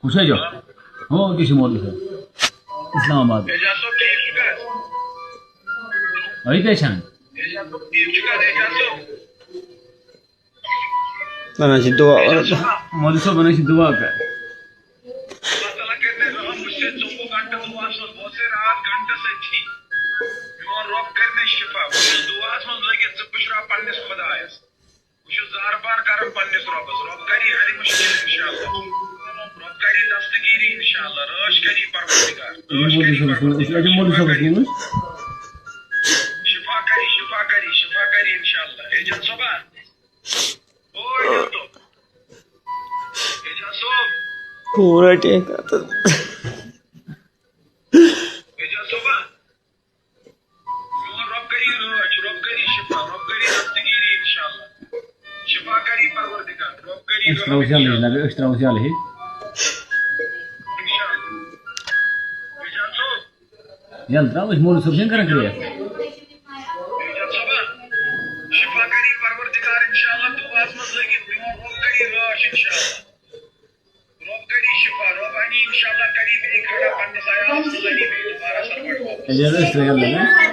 खुशे जो हो किसी मोदी से इस्लामाबाद अभी पहचान बना सी दुआ मोदी साहब बने सी दुआ कर पूरा टेक आता extra usial hi yal tra us mol sub kar kriya Ella es estrella, ¿no?